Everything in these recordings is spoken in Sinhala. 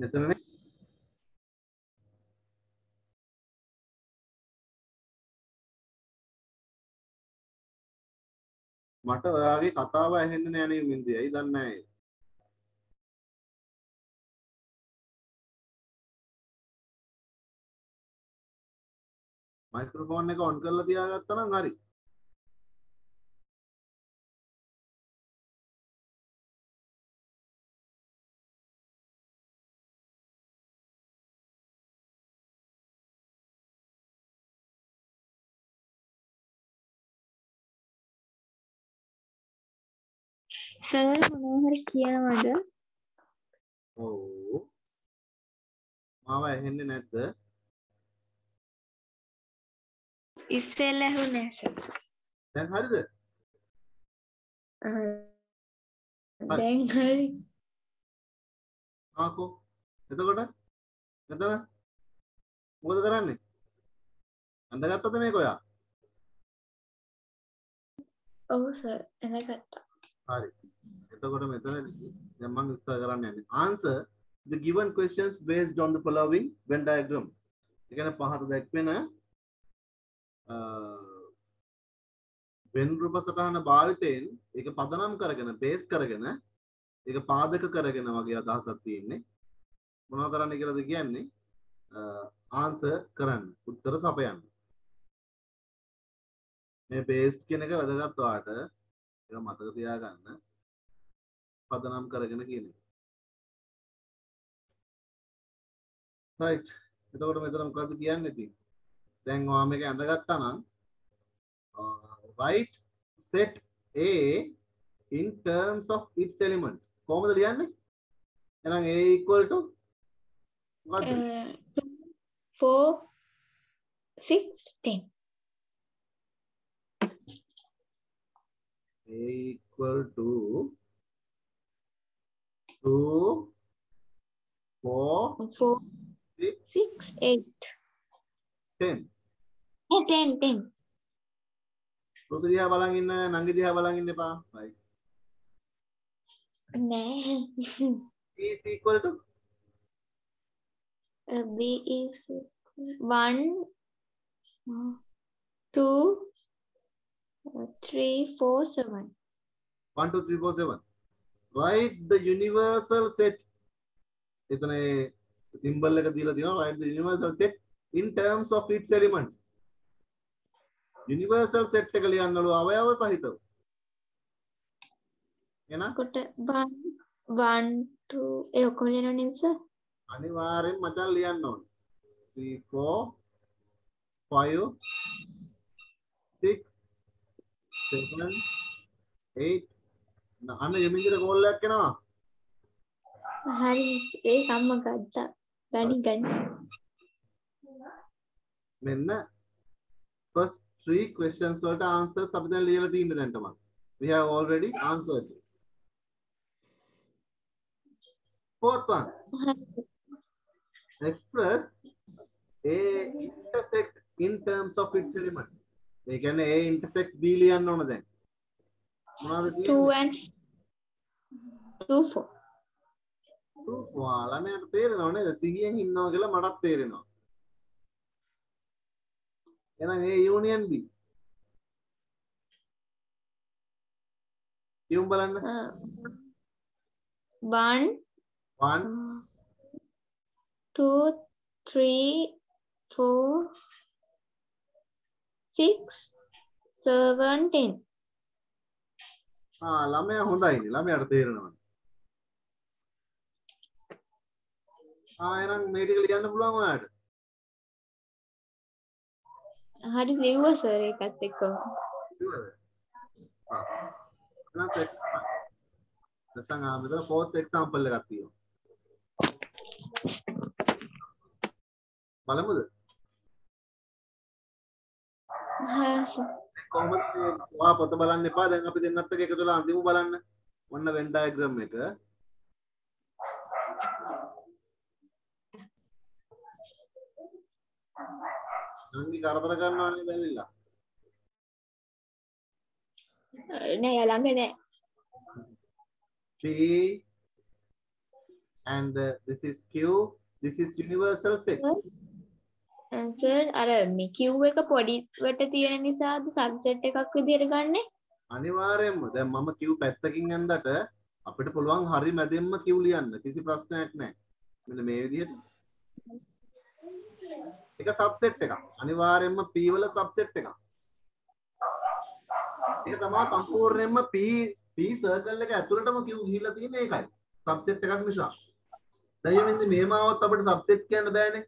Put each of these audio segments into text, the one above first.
මෙතනනේ මට ඔයාගේ කතාව ඇහෙන්නේ නෑ නේ මින්දේ. ඇයි දන්නේ නෑ. මයික්‍රොෆෝන් එක ඔන් කරලා තියාගත්තා නම් හරි. සර් මොනවා හරි කියනවද? ඔව්. මාව ඇහෙන්නේ නැද්ද? ඉස්සෙල්ලා ඇහුනේ සර්. දැන් හරිද? දැන් හරි. ආකෝ. එතකොට මෙතන මොකද කරන්නේ? අඳගත්තද මේක ඔයා? ඔව් සර් එනගත්තා. හරි. එතකොට මෙතනදී දැන් මම විස්තර කරන්න යන්නේ. Answer the given questions based on the following Venn diagram. ඒ කියන්නේ පහත දැක්වෙන වෙන් රූප සටහන භාවිතයෙන් ඒක පදනම් කරගෙන බේස් කරගෙන ඒක පාදක කරගෙන වගේ අදහසක් තියෙන්නේ. මොනව කරන්න කියලාද කියන්නේ? ආන්සර් කරන්න. උත්තර සපයන්න. මේ බේස් කියන එක වැදගත් ඔයාට. ඒක මතක තියාගන්න. පදනම් කරගෙන කියන එක. right. එතකොට මෙතන මොකද්ද කියන්නේ ඉතින්? දැන් ඔයා මේක අඳගත්තා නම් write set A in terms of its elements. කොහොමද ලියන්නේ? එහෙනම් A equal to මොකද්ද? 4 6 10. A equal to 2 4 4 6 6 8. 10. Yeah, 10 10. රූප දිහා බලන් ඉන්න නංගි දිහා බලන් ඉන්න එපා. right. නෑ. B is equal to B is 1 2 3 4 7. 1 2 3 4 7. write the universal set. එතන symbol එක දීලා තියෙනවා. write the universal set in terms of its elements. universal set එක ලියන්නලු අවයව සහිතව. එහෙනම් කොට 1 2 ඒ ඔක්කොම ලියනවා නේද සර්? අනිවාර්යෙන් මචං ලියන්න ඕනේ. 3 4 5 6 7 8 අන්න යමින්දට කෝල් එකක් එනවා. හරි ඒක අම්මා ගත්තා. ගනි. මෙන්න first 3 questions වලට answers අපි දැන් ලියලා තියෙන දැන් තමයි. We have already answered. Fourth one. Express A intersect in terms of its elements. ඒ කියන්නේ A intersect B ලියන්න ඕන දැන්. මොනවද 2 තියෙන්නේ? and 2 4. ළමයාට තේරෙනව නේද? සිහියෙන් ඉන්නවා කියලා මටත් තේරෙනවා. එහෙනම් A union B. කියමු බලන්න. 1 1 2 3 4 6 7 10. ළමයා හොඳයිනේ. ළමයාට තේරෙනවා. එහෙනම් මේ ටික ලියන්න පුළුවන් ඔයාලට. හරි ලිව්වා සර් ඒකත් එක්කම. නැත්නම් මෙතන fourth example එකක් තියෙනවා. බලමුද? හා සර්. කොහොමද ඔයා පොත බලන්න එපා. දැන් අපි දෙන්නත් එක්ක එකතු වෙලා අන්තිම බලන්න. ඔන්න Venn diagram එක. නංගි කරදර කරනවා නේද ඇවිල්ලා? නෑ ළඟ නෑ. P and this is Q. This is universal set. Sir අර මේ Q එක පොඩි වට තියෙන නිසාද සබ්සෙට් එකක් විදියට ගන්නෙ? අනිවාර්යයෙන්ම දැන් මම Q පැත්තකින් යනදට අපිට පුළුවන් හරි මැදෙන්ම Q ලියන්න කිසි ප්‍රශ්නයක් නැහැ. මෙන්න මේ විදිහට. එක සබ්සෙට් එකක්. අනිවාර්යයෙන්ම P වල සබ්සෙට් එකක්. ඒක තමයි සම්පූර්ණයෙන්ම P සර්කල් එක ඇතුළටම Q ගිහිල්ලා තියෙන එකයි. සබ්සෙට් එකක් නිසා. දැන් මෙන්න මේම આવොත් අපිට සබ්සෙට් කියන්න බෑනේ.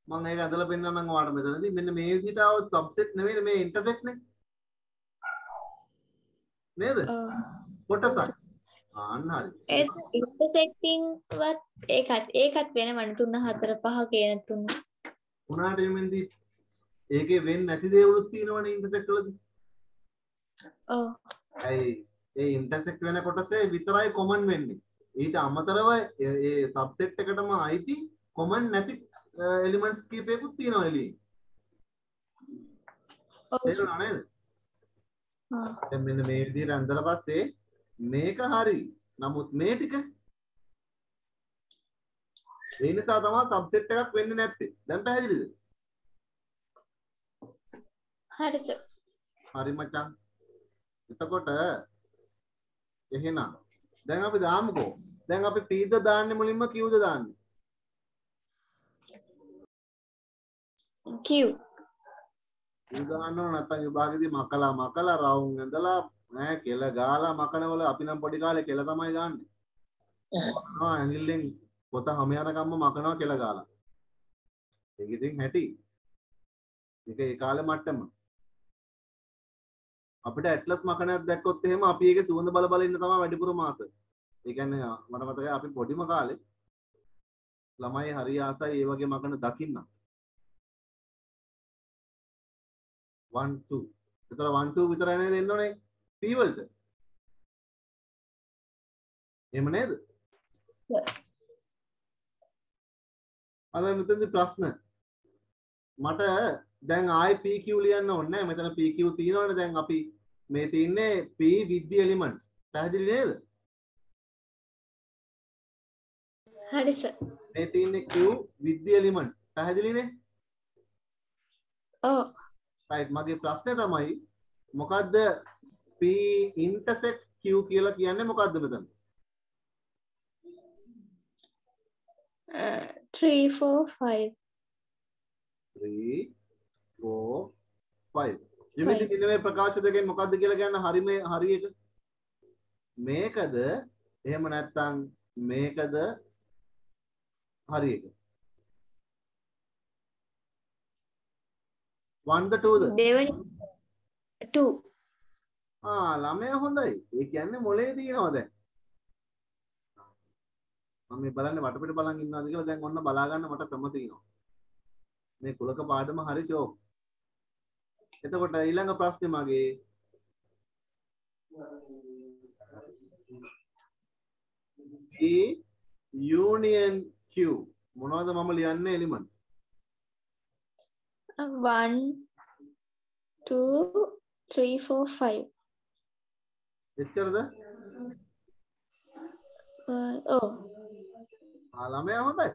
මම ඒක ඇදලා පෙන්නන්නම් ඔයාලට මෙතනදී. මෙන්න මේ විදිහට આવොත් සබ්සෙට් නෙවෙයි මේ ඉන්ටර්සෙක්ට් නේ. නේද? කොටසක්. අන්න හරි. ඒ ඉන්ටර්සෙක්ටිං වත් ඒකත් වෙනවනේ 3 4 5 කියන තුන. උනාට එමෙන්දී ඒකේ වෙන්නේ නැති දේවලුත් තියෙනවනේ ඉන්ටර්සෙක්ට් වලදී. ඔව්. ඒ ඉන්ටර්සෙක්ට් වෙන කොටසේ විතරයි කොමන් වෙන්නේ. ඊට අමතරව ඒ සබ්සෙට් එකටම අයිති කොමන් නැති එලිමන්ට්ස් කීපයකුත් තියෙනවා එළියේ. ඔව්. තේරුණා නේද? දැන් මෙන්න මේ විදිහට අඳලා පස්සේ මේක හරි. නමුත් මේ ටික ඒ නිසා තමයි සබ්සෙට් එකක් වෙන්නේ නැත්තේ. දැන් පැහැදිලිද? හරි සර්. හරි මචං. එතකොට එහෙනම් දැන් අපි දාමුකෝ. දැන් අපි P ද දාන්නේ මුලින්ම Q ද දාන්නේ? Q. Q දාන්න ඕන නැත්නම් විභාගෙදී මකලා රවුම් ඇඳලා නෑ කෙල ගාලා මකනවල අපි නම් පොඩි කාලේ කෙල තමයි ගන්නෙ. ඇඟිල්ලෙන් පොත හැම යනකම්ම මකනවා කෙල ගාලා. ඒක ඉතින් හැටි. ඒක ඒ කාලේ මට්ටම. අපිට ඇට්ලස් මකනයක් දැක්කොත් එහෙම අපි ඒකේ සුවඳ බල බල ඉන්න තමයි වැඩිපුර මාස. ඒ කියන්නේ මට මතකයි අපි පොඩිම කාලේ ළමයි හරි ආසයි ඒ වගේ මකන දකින්න. 1 2. ඒතර 1 2 විතරයි නේද එන්නෝනේ P වලට. එහෙම නේද? අද මෙතනදි ප්‍රශ්න. මට දැන් ආයි PQ ලියන්න ඕනේ නැහැ. මෙතන PQ තියෙනවනේ දැන් අපි මේ තියන්නේ P with the elements. පැහැදිලි නේද? හරි සර්. මේ තියන්නේ Q with the elements. පැහැදිලිනේ? ඔව්. right මගේ ප්‍රශ්නේ තමයි මොකද්ද P intersect Q කියලා කියන්නේ මොකද්ද මෙතන? 3 4 5. 3 4 5. ජිමිති මෙන්න මේ ප්‍රකාශ දෙකෙන් මොකද්ද කියලා කියන්න හරි එක. මේකද එහෙම නැත්නම් මේකද හරි එක. 1ද 2ද? දෙවනි 2. ළමයා හොඳයි. ඒ කියන්නේ මොලේ තියෙනවා දැන්. මම මේ බලන්නේ වටපිට බලන් ඉන්නවාද කියලා දැන් ඔන්න බලා ගන්න මට ක්‍රම තියෙනවා. මේ කුලක පාඩම හරි ෂෝක්. එතකොට ඊළඟ ප්‍රශ්නේ මගේ P union Q මොනවද මම ලියන්නේ එලිමන්ට්ස්? 1 2 3 4 5. එච්චරද? ඔව්. ළමයා හොඳයි.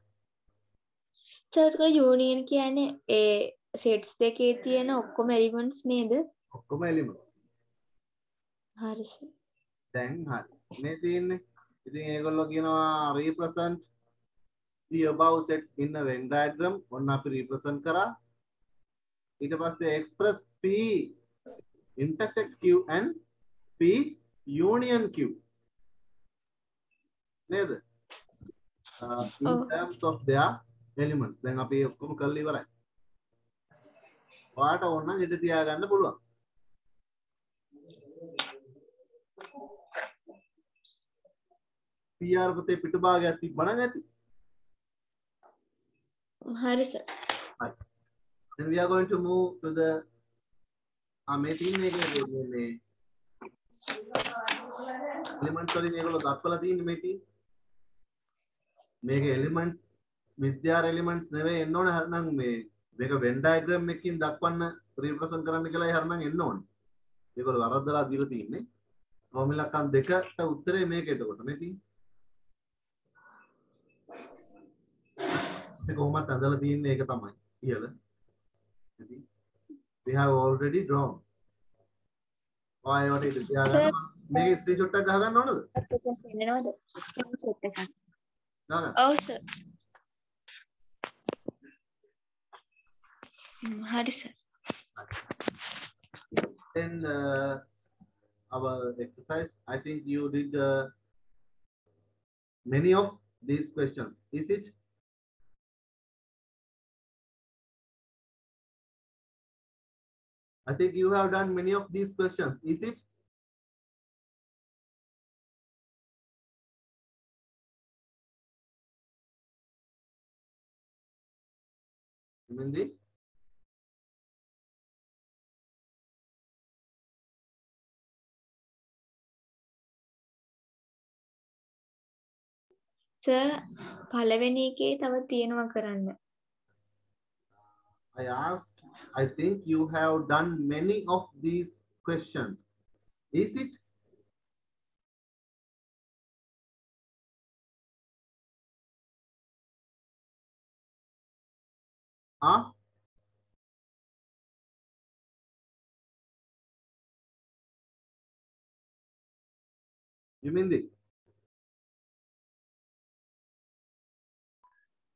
සර්ච් කර යූනියන් කියන්නේ ඒ සෙට්ස් දෙකේ තියෙන ඔක්කොම එලිමන්ට්ස් නේද? ඔක්කොම එලිමන්ට්ස්. හරි සර්. දැන් හරි. මේ තියෙන්නේ. ඉතින් ඒගොල්ලෝ කියනවා represent the above sets in a Venn diagram. ඔන්න අපි represent කරා. ඊට පස්සේ express P intersect Q and P union Q. නේද? In terms of their elements. දැන් අපි ඔක්කොම කරලා ඉවරයි. ඔයාට ඕන නම් ඉඳ තියාගන්න පුළුවන්. PR පොතේ පිටුභාගයක් තිබ්බනම් ඇති. හරි sir. Right. Then we are going to move to the මේ තියෙන්නේ මේ elements වලින් ඒගොල්ලෝ දක්වලා තියෙන්නේ මේ තියෙන්නේ. මේක elements විද්‍යාර elements නෙවෙයි එන්න ඕනේ හරිනම් මේක Venn diagram එකකින් දක්වන්න represent කරන්න කියලා හරිනම් එන්න ඕනේ. ඒගොල්ලෝ වරද්දලා දීලා තියෙන්නේ. රෝම ඉලක්කම් 2ට උත්තරේ මේක එතකොට මේ තියෙන්නේ. මේ කොහොමද ඇඳලා තියෙන්නේ ඒක තමයි කියලා. ඉතින් we have already drawn. ඔයාලට ඉතින් තියාගන්න මේක ස්ක්‍රීන්ෂොට් එකක් ගහගන්න ඕනද? පෙන්නනවද? ස්ක්‍රීන්ෂොට් එකක්. ගහගන්න. ඔව් සර්. හරි sir. Then our exercise, I think you did many of these questions. Is it? I think you have done many of these questions. Is it? Mindy? Sir පළවෙනි එකේ තව තියෙනවා කරන්න. I asked, I think you have done many of these questions. Is it? Ah? You mean the?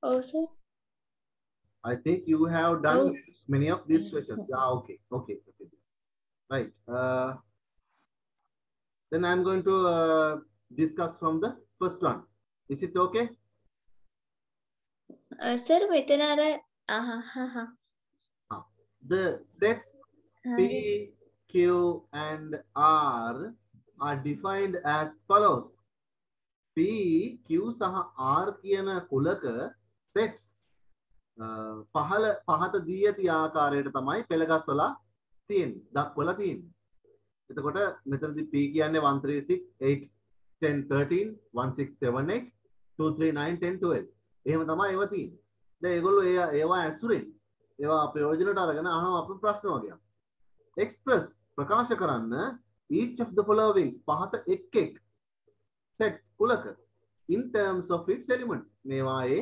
ඔව් sir. I think you have done Oh. many of these questions. Yeah, okay, okay, okay. Right. Then I'm going to discuss from the first one. Is it okay? Sir මෙතන අර The sets P, Q, and R are defined as follows. P, Q සහ R කියන කුලක sets පහත දී ඇති ආකාරයට තමයි පෙළගස්වලා තියෙන්නේ. දක්වලා තියෙන්නේ. එතකොට මෙතනදී P කියන්නේ 1 3 6 8 10 13 1 6 7 8 2 3 9 10 12. එහෙම තමයි ඒවා තියෙන්නේ. දැන් ඒගොල්ලෝ ඒවා ඇසුරෙන් ඒවා ප්‍රයෝජනට අරගෙන අහනවා අපේ ප්‍රශ්න වගේ. Express ප්‍රකාශ කරන්න each of the following පහත එක් එක් sets කුලක in terms of its elements මේවායේ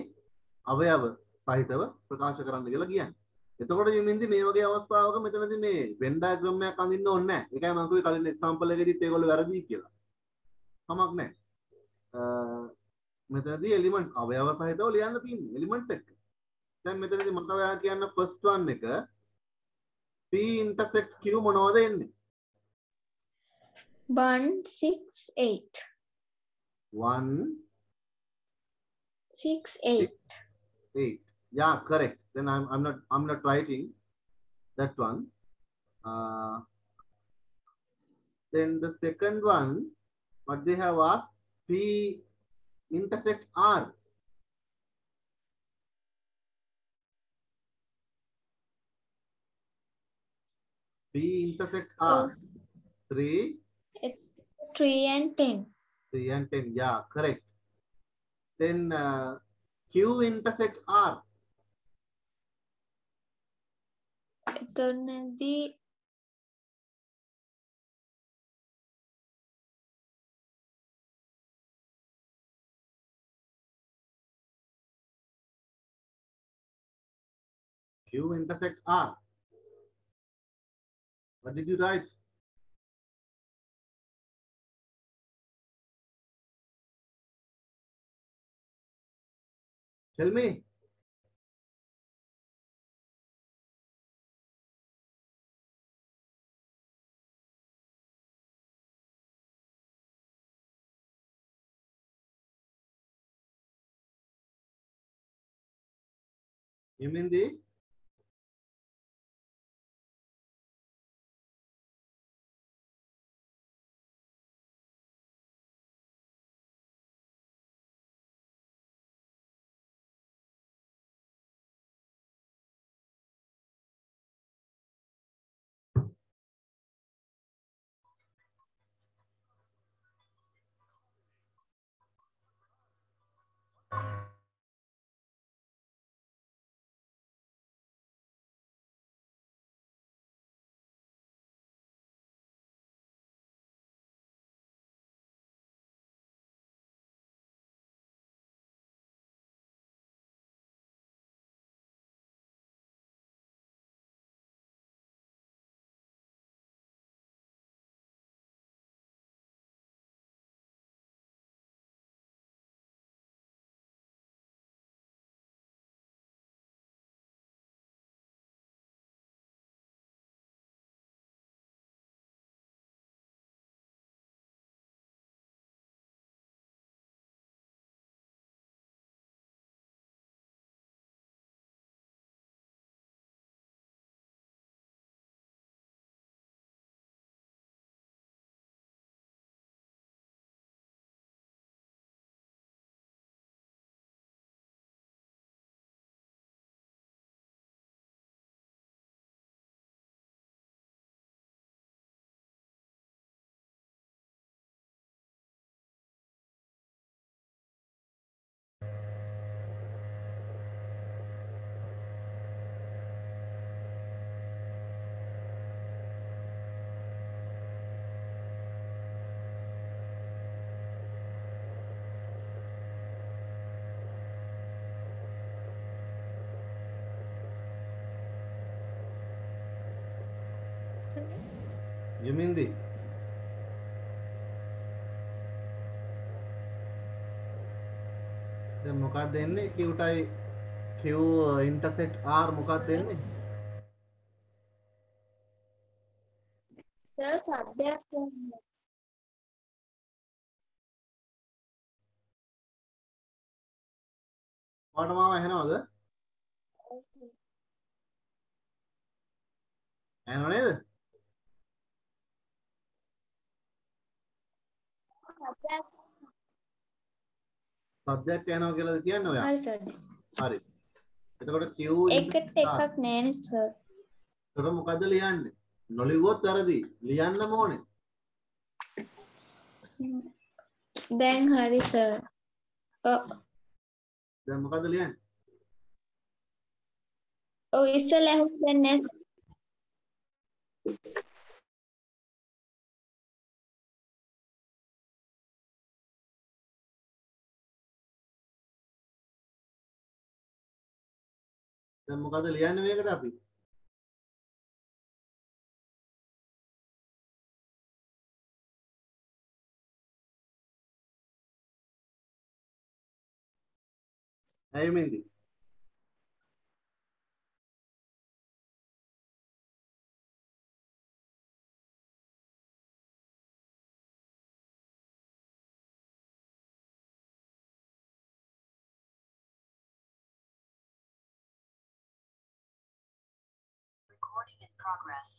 අවයව සහිතව ප්‍රකාශ කරන්න කියලා කියන්නේ. එතකොට යමින්දි මේ වගේ අවස්ථාවක මෙතනදී මේ Venn diagram එකක් අඳින්න ඕනේ නැහැ. ඒකයි මම කිව්වේ කලින් example එකේදීත් ඒගොල්ලෝ වැරදි කියලා. කමක් නැහැ. මෙතනදී element අවයව සහිතව ලියන්න තියෙන්නේ elements එක්ක. දැන් මෙතනදී මට ඔයා කියන්න first one එක P intersect Q මොනවද එන්නේ? 1 6 8 1 6 8 8. Yeah, correct. Then I'm not writing that one. Then the second one, what they have asked, P intersect R. P intersect R. 3 3 and 10 3 and 10. Yeah, correct. Then Q intersect R. එතනදී Q intersect R. What did you write? Tell me. You mean the යමින්දි දැන් මොකක්ද එන්නේ Q intersect R මොකක්ද එන්නේ සර් සබ්දයක් වෙන්නේ. ඔයාලට මාව ඇහෙනවද ඇහෙනව නේද සද්දයක් ඇහෙනවා කියලාද කියන්නේ ඔයා හරි සර්. හරි එතකොට Q එකට එකක් නෑනේ සර්. එතකොට මොකද්ද ලියන්නේ නොලිව්වොත් වැරදි ලියන්නම ඕනේ දැන් හරි සර්. දැන් මොකද්ද ලියන්නේ ඔව් ඉස්සෙල්ලා ඇහුන්නේ නෑ. දැන් මොකද්ද ලියන්නේ මේකට අපි ඇයි යමින්දි Recording in progress.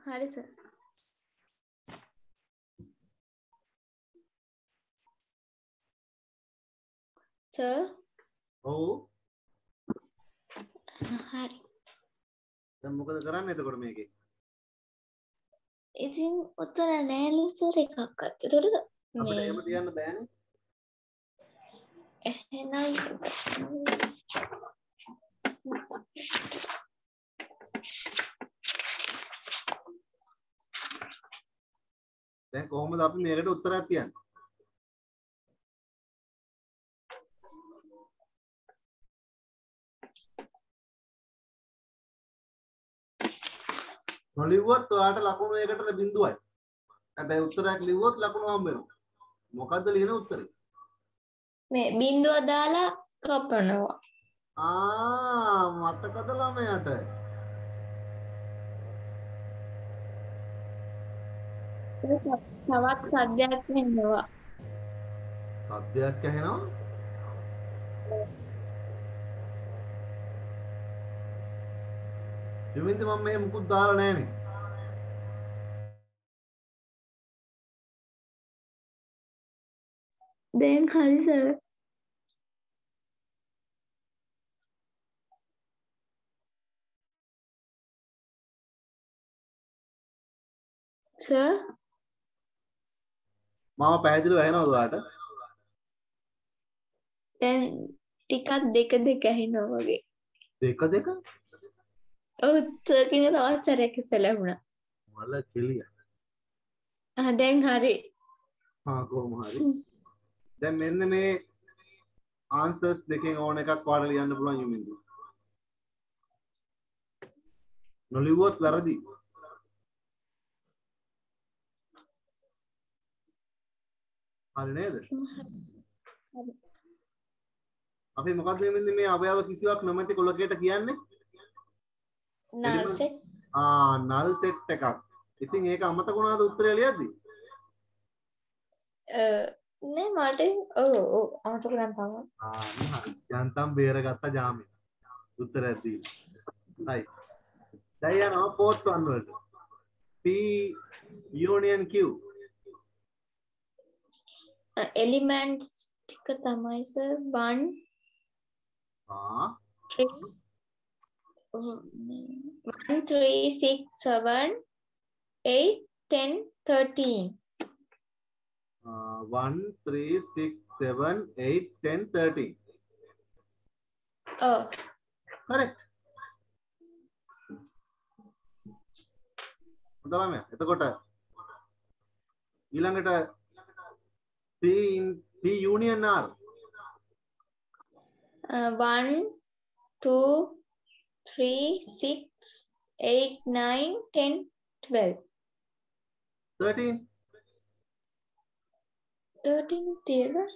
හරි සර්. සර් ඔව් හරි. දැන් මොකද කරන්නේ එතකොට මේකේ ඉතින් උත්තර නෑනේ සර් එකක්වත්. ඒතකොට අපිට මේ එහෙම තියන්න බෑනේ එහෙනම් දැන් කොහොමද අපි මේකට උත්තරයක් තියන්නේ නොලිව්වොත් ඔයාට ලකුණු එකකට බිඳුවයි හැබැයි උත්තරයක් ලිව්වොත් ලකුණු හම්බ වෙනවා මොකද්ද ලියන උත්තරේ මේ බින්දුව දාලා කපනවා. මතකද ළමයාට තවත් සද්දයක් වෙනවා. සද්දයක් ඇහෙනවා යමින්ද මම මේ මුකුත් දාලා නැහනේ දැන් හරි සර්. සර් මාව පැහැදිලිව ඇහෙනවද ඔයාට දැන් ටිකක් දෙක දෙක ඇහෙනවා වගේ. දෙක දෙක ඔව් සර් කියන තවත් සැරයක් ඉස්සෙල්ලා වුණා. මල කෙලිය දැන් හරි. කොහොම හරි දැන් මෙන්න මේ ආන්සර්ස් දෙකෙන් ඕන එකක් ඔයාලට ලියන්න පුළුවන් යමින්ද නොලිව්වොත් වැරදි හරි නේද අපි මොකද්ද යමින්ද මේ අවයව කිසිවක් නොමැති කොලකයට කියන්නේ නල් සෙට්. නල් සෙට් එකක් ඉතින් ඒක අමතක වුණාද උත්තරය ලියද්දි නෑ මට ඔව් අමතක නම් තමයි. හරි යන්තම් බේරගත්ත ජාමේ උත්තරයක් දීලා හරි දැන් යනවා fourth one වලට P union Q එලිමන්ට්ස් ටික තමයි සර් 1 3 1 3 6 7 8 10 13. 1 3 6 7 8 10 13 Oh, correct ළමයා එතකොට ඊළඟට P union R 1 2 3 6 8 9 10 12 13 13 තියලා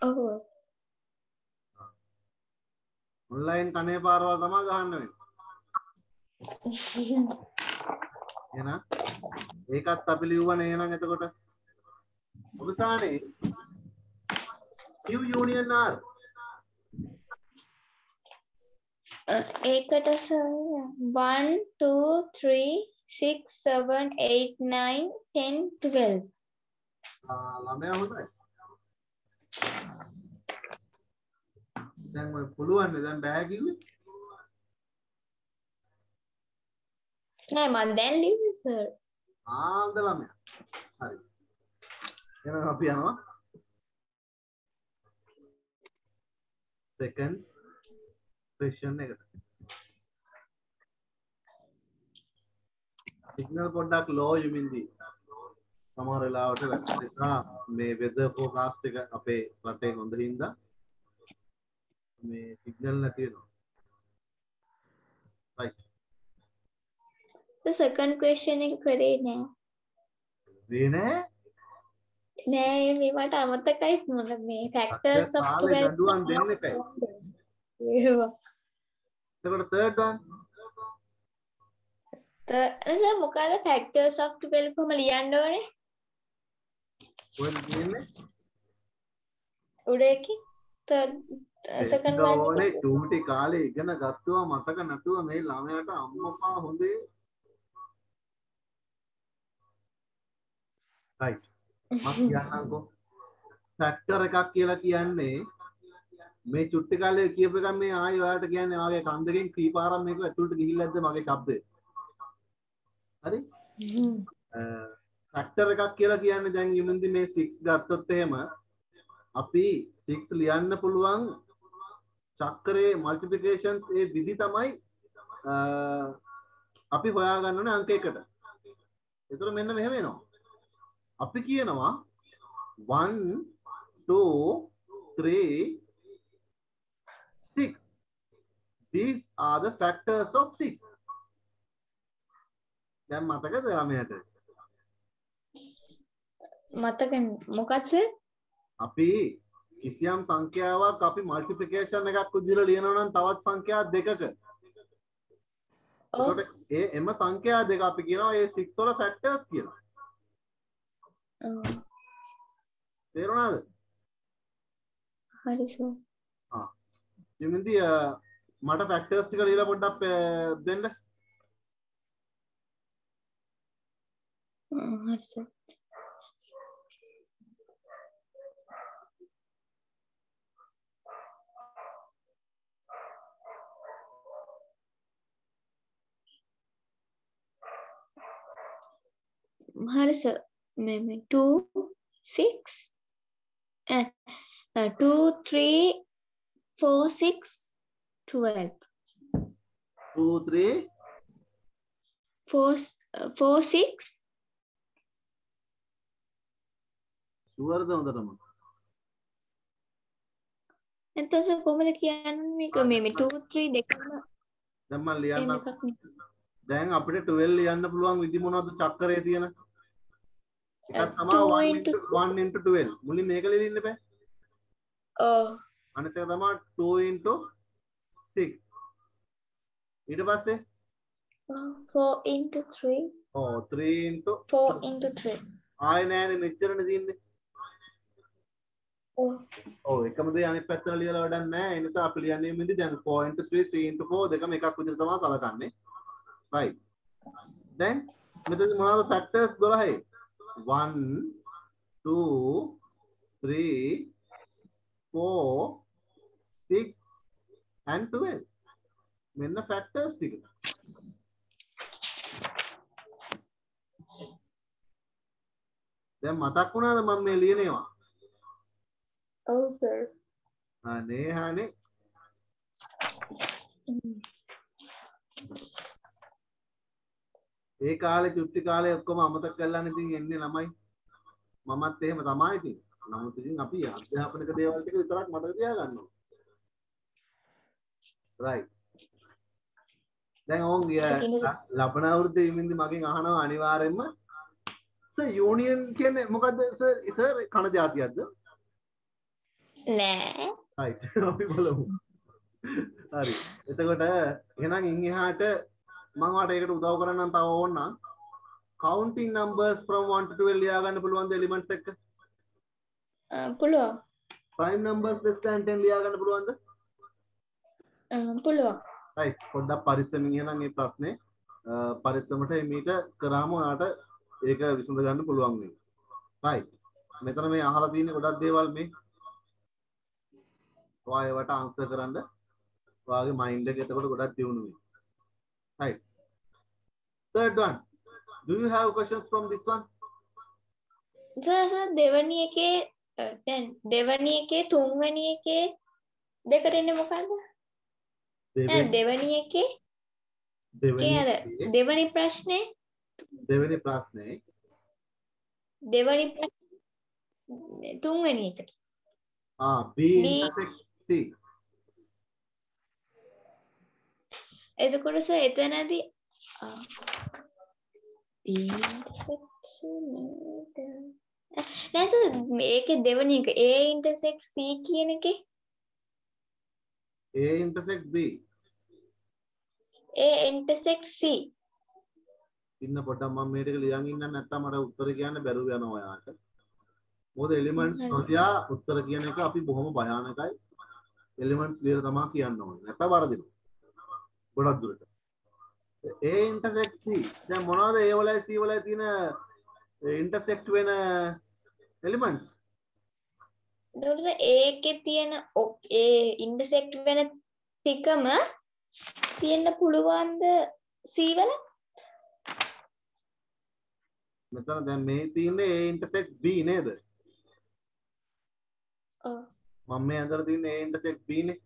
ඔව් ඔන්ලයින් කනේ පාරවල් තමයි ගහන්න වෙන්නේ එහෙනම් ඒකත් අපි ලියුවනේ එහෙනම් එතකොට ඔබසානේ Q union R ඒකට 1 2 3 6 7 8 9 10 12 ළමයා හොඳයි දැන් ඔය පුළුවන් නේ දැන් බෑ කිව්වේ නෑ මම දැන් ලිව්වේ සර් හොඳ ළමයා හරි එහෙනම් අපි යනවා second question එකට සිග්නල් පොඩ්ඩක් low යමින්දී සමහර වෙලාවට වැටෙනවා මේ weather forecast එක අපේ රටේ හොඳ හින්දා මේ සිග්නල් නැති වෙනවා right the second question එක කරේ නෑ වේ නෑ නෑ මේ මට අමතකයි මොන මේ factors of කාලේ 12 දඬුවම් දෙන්න එපා ඒවා එතකොට third one සර් මොකද factors of 12 කොහම ලියන්න ඕනේ කොහෙද තියෙන්නේ උඩ එකේ third second one ඕනේ චූටි කාලේ ඉගෙන ගත්තා මතක නැතුව මේ ළමයාට අම්මපා හොඳේ right මම කියන්නම්කෝ ෆැක්ටර් එකක් කියලා කියන්නේ මේ චුට්ටි කාලේ කියපු එක මේ ආයෙ ඔයාලට කියන්නේ වාගේ කන්දකින් කීපාරක් මේක ඇතුළට ගිහිල්ලාද මගේ ශබ්දය හරි ෆැක්ටර් එකක් කියලා කියන්නේ දැන් යමුන්දි මේ 6 ගත්තොත් එහෙම අපි 6 ලියන්න පුළුවන් චක්‍රයේ මල්ටිප්ලිකේෂන් ඒ විදි තමයි අපි හොයාගන්න ඕනේ අංක එකට. ඒතර මෙන්න මෙහෙම එනවා. අපි කියනවා 1 2 3 6 these are the factors of 6 දැන් මතකද ළමයාට මතක මොකක්ද සර් අපි කිසියම් සංඛ්‍යාවක් අපි මල්ටිප්ලිකේෂන් එකක් විදිහට ලියනවා නම් තවත් සංඛ්‍යා දෙකක එතකොට ඒ එම සංඛ්‍යා දෙක අපි කියනවා ඒ 6 වල ෆැක්ටර්ස් කියලා තේරුණාද හරි සර් යමින්දි මට ෆැක්ටර්ස් ටික ලියලා පොඩ්ඩක් දෙන්න හරි සර් හරි සර් මේ 2 6 2 3 4 6 12 2 3 4 4 6 ෂුවර්ද හොඳටම එතකොට කොහොමද කියන්නේ මේක මේ 2 3 දෙකම දැන් මම ලියන්නම් එකක් නේ. දැන් අපිට 12 ලියන්න පුළුවන් විදි මොනවද චක්‍රයේ තියෙන එකක් තමයි 1 into 12 මුලින් මේක ලියන්න බෑ ඔව් අනිත් එක තමයි 2 into 6 ඊට පස්සේ 4 into 3 3 into 4 into 3 ආයෙ නෑනේ මෙච්චරනේ තියෙන්නේ ඔව් එකම දේ අනිත් පැත්තට ලියලා වැඩක් නෑ ඒ නිසා අපි ලියන්නේ මෙන්ද දැන් 4 into 3 3 into 4 දෙකම එකක් විදිහට තමයි සලකන්නේ right දැන් මෙතන මොනවද ෆැක්ටර්ස් 12 1 2 3 4 6 and 12 මෙන්න ෆැක්ටර්ස් ටික දැන් මතක් වුණාද මම මේ ලියනවා ඔව් සර් අනේ හානේ ඒ කාලේ චුට්ටි කාලේ ඔක්කොම අමතක කරලානේ ඉතින් එන්නේ ළමයි. මමත් එහෙම තමයි ඉතින්. නමුත් ඉතින් අපි අධ්‍යාපනික දේවල් ටික විතරක් මතක තියාගන්න ඕනේ. right. දැන් ඕන් ලබන අවුරුද්දේ ඉමින්දි මගෙන් අහනවා අනිවාර්යෙන්ම සර් යූනියන් කියන්නේ මොකද්ද සර් කන જાතියක්ද? නෑ. right. අපි බලමු. හරි. එතකොට එහෙනම් ඉන් එහාට මම වාට ඒකට උදව් කරන්නම් තව ඕනනම් counting numbers from 1 to 12 ලියා ගන්න පුළුවන්ද elements එක්ක? පුළුවන්. prime numbers less than 10 ලියා ගන්න පුළුවන්ද? පුළුවන්. right. පොඩ්ඩක් පරිස්සමින් එහෙනම් මේ ප්‍රශ්නේ පරිස්සමට මේක කරාම ඔයාලට ඒක විසඳ ගන්න පුළුවන් වෙයි. right. මෙතන මේ අහලා තියෙන ගොඩක් දේවල් මේ ඔයා ඒවට ආන්සර් කරන්න ඔයාගේ මයින්ඩ් එක එතකොට ගොඩක් දියුණු වෙයි. right. third one. Do you have questions from this one? Sir දෙවැනි එකේ දැන් දෙවැනි එකේ තුන්වැනි එකේ දෙකට එන්නේ මොකද්ද? නෑ දෙවැනි එකේ දෙවැනි ප්‍රශ්නේ දෙවැනි ප්‍රශ්නේ දෙවැනි තුන්වැනි එකට B intersect C. එතකොට සර් එතනදී B intersect C නේද? නෑ සර් මේකේ දෙවැනි එක A intersect C කියන එකේ A intersect B. A intersect C. ඉන්න පොඩ්ඩක් මම මේ ටික ලියන් ඉන්න නැත්නම් මට උත්තර කියන්න බැරුව යනවා ඔයාලට. මොකද එලිමන්ට්ස් නොතියා උත්තර කියන එක අපි බොහොම භයානකයි. එලිමන්ට්ස් විතර තමයි කියන්න ඕනේ. නැත්නම් වරදිනවා. ගොඩක් දුරට. A intersect C. දැන් මොනවද A වලයි C වලයි තියෙන intersect වෙන එලිමන්ට්ස්? එතකොට A එකේ තියෙන ඒ intersect වෙන ටිකම තියෙන්න පුළුවන්ද C වල? මෙතන දැන් මේ තියෙන්නේ A intersect B නේද? ඔව්. මම මේ අතර තියෙන්නේ A intersect B නේ.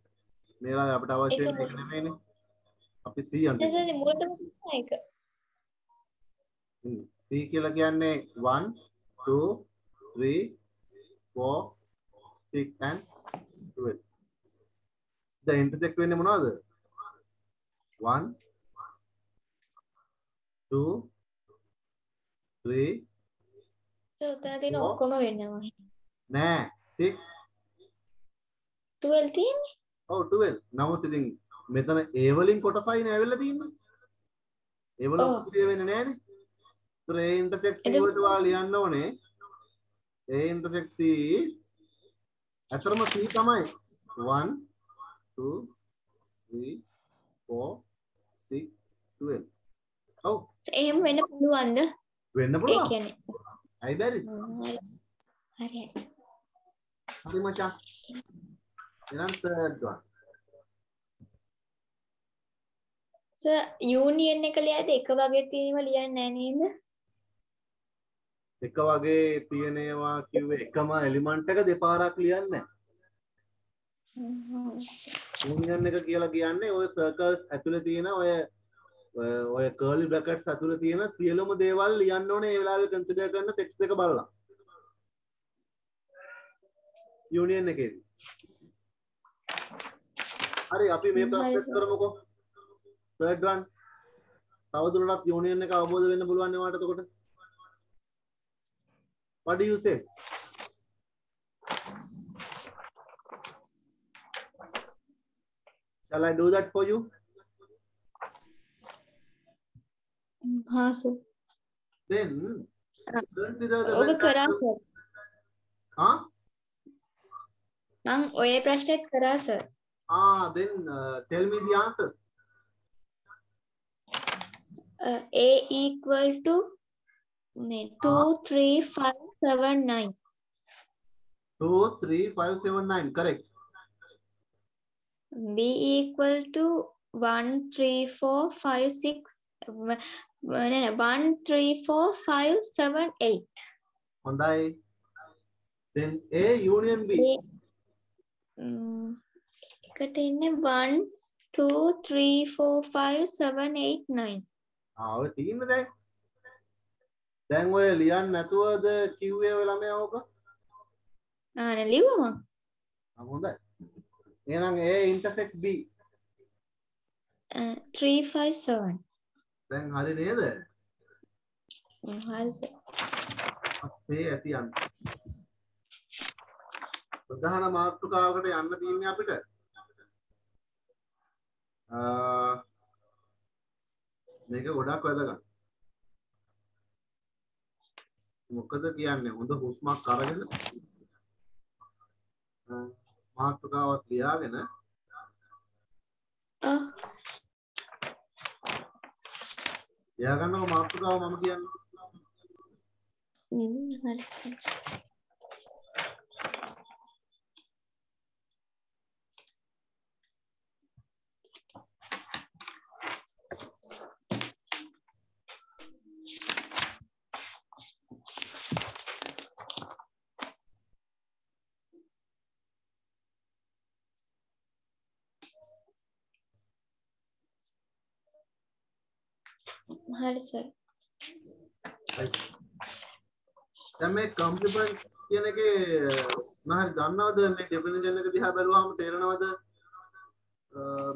මේලා අපිට අවශ්‍ය වෙන එක නෙමෙයිනේ. අපි C අඳින්න. එතකොට මුලටම එක. C කියලා කියන්නේ 1 2 3 4 6 and 12. The intersect වෙන්නේ මොනවද? 1 2 3 සර් උතන තියෙන ඔක්කොම වෙනවා. නෑ 6 12 තියෙන්නේ. ඔව් 12. නමුත් ඉතින් මෙතන A වලින් කොටසයි නේ ඇවිල්ලා තියෙන්නේ. A වල ඔක්කොම වෙන්නේ නෑනේ. ඒතර A intersect C වලට ඔයාලා ලියන්න ඕනේ. A intersect C is අතරම C තමයි 1 2 3 4 6 12. ඔව්. එහෙම වෙන්න පුළුවන්ද? වෙන්න ඒ පුළුවන්. කියන්නේ. අයි බැරි. හරි. හරි මචං. එහෙනම් third one. සර් යූනියන් එක ලියද්දී එක වගේ තියෙනවා ලියන්නේ නැහැ නේද? එක වගේ තියෙනවා කිව්වේ එකම එලිමන්ට් එක දෙපාරක් ලියන්නේ නැහැ. යූනියන් එක කියලා කියන්නේ ඔය සර්කල්ස් ඇතුලේ තියෙන ඔය කර්ලි බ්‍රැකට්ස් ඇතුලේ තියෙන සියලුම දේවල් ලියන්න ඕනේ ඒ වෙලාවේ කන්සිඩර් කරන සෙට්ස් දෙක බලලා. යූනියන් එකේදී. හරි අපි මේ ප්‍රශ්නේ කරමුකෝ. third one. තවදුරටත් යූනියන් එක අවබෝධ වෙන්න පුළුවන් නේ වාට එතකොට. What do you say? Shall I do that for you? හා සර්. Then consider the ඔබ කරා සර්. huh? මං ඔය ප්‍රශ්නෙත් කරා sir. Then tell me the answer. A equal to 2 3 5 7 9. 2 3 5 7 9 correct. B equal to 1 3 4 5 6 1 3 4 5 7 8. හොඳයි. Then A union B. එකට ඉන්නේ 1 2 3 4 5 7 8 9. ඔය තියෙන්නේ දැන් දැන් ඔය ලියන්න නැතුවද කිව්වේ ඔය ළමයා ඕක? ආන ලිව්වම හොඳයි. එහෙනම් A intersect B. 357. දැන් හරි නේද? හරි සර්. අපේ ඇති යන්න. ප්‍රධාන මාතෘකාවකට යන්න තියෙන්නේ අපිට. මේක ගොඩක් වැදගත්. මොකද කියන්නේ හොඳ හුස්මක් අරගෙන මාතෘකාවක් ලියාගෙන ලියාගන්නකො මාතෘකාව මම කියන්නේ. හරි සර්. හරි සර්. දැන් මේ කම්ප්ලිමන්ට් කියන එකේ මම දන්නවද මේ ඩෙෆිනිෂන් එක දිහා බැලුවාම තේරෙනවද